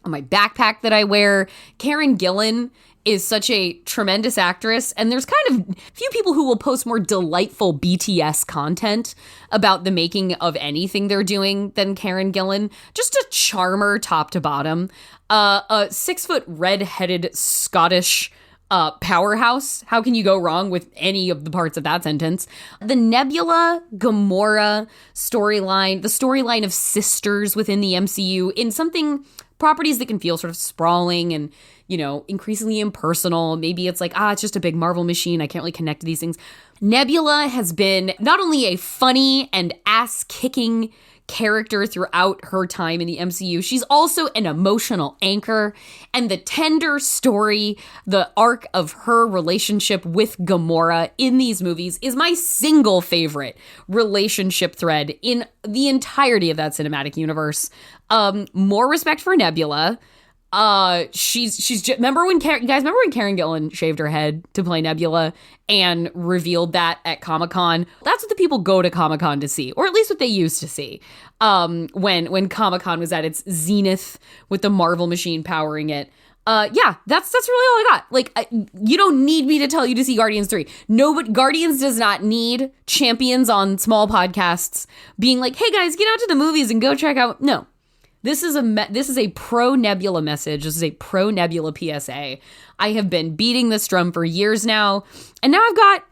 on my backpack that I wear. Karen Gillan is such a tremendous actress, and there's kind of few people who will post more delightful BTS content about the making of anything they're doing than Karen Gillan. Just a charmer top to bottom. A 6-foot red-headed Scottish powerhouse. How can you go wrong with any of the parts of that sentence? The Nebula Gamora storyline, the storyline of sisters within the MCU in something, properties that can feel sort of sprawling and, increasingly impersonal. Maybe it's like, it's just a big Marvel machine. I can't really connect to these things. Nebula has been not only a funny and ass-kicking character throughout her time in the MCU, she's also an emotional anchor, and the tender story, the arc of her relationship with Gamora in these movies is my single favorite relationship thread in the entirety of that cinematic universe. More respect for Nebula. She's just, remember when Karen Gillan shaved her head to play Nebula and revealed that at Comic-Con? That's what the people go to Comic-Con to see, or at least what they used to see. When Comic-Con was at its zenith with the Marvel machine powering it. That's really all I got. Like, you don't need me to tell you to see Guardians 3. No, but Guardians does not need champions on small podcasts being like, hey guys, get out to the movies and go check out. No. This is a pro-Nebula message. This is a pro-Nebula PSA. I have been beating this drum for years now. And now I've got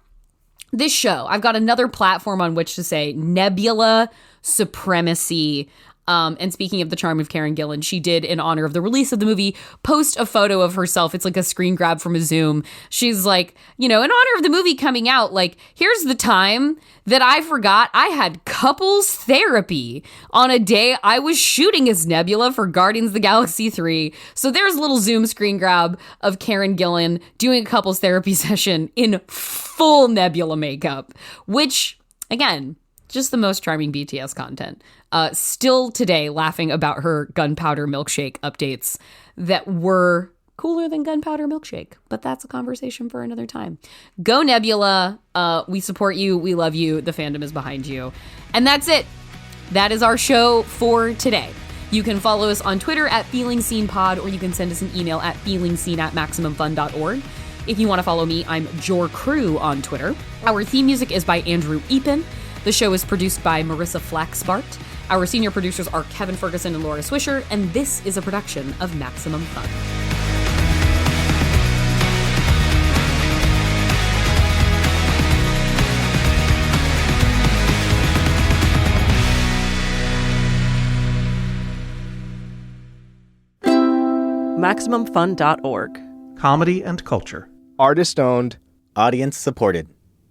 this show. I've got another platform on which to say Nebula supremacy. And speaking of the charm of Karen Gillan, she did, in honor of the release of the movie, post a photo of herself. It's like a screen grab from a Zoom. She's like, in honor of the movie coming out, like, here's the time that I forgot I had couples therapy on a day I was shooting as Nebula for Guardians of the Galaxy 3. So there's a little Zoom screen grab of Karen Gillan doing a couples therapy session in full Nebula makeup, which, again, just the most charming BTS content. Still today laughing about her Gunpowder Milkshake updates that were cooler than Gunpowder Milkshake. But that's a conversation for another time. Go Nebula. We support you. We love you. The fandom is behind you. And that's it. That is our show for today. You can follow us on Twitter at FeelingSeenPod, or you can send us an email at feelingseen@MaximumFun.org. If you want to follow me, I'm Jor Crew on Twitter. Our theme music is by Andrew Epen. The show is produced by Marissa Flaxbart. Our senior producers are Kevin Ferguson and Laura Swisher, and this is a production of Maximum Fun. MaximumFun.org. Comedy and culture. Artist owned. Audience supported.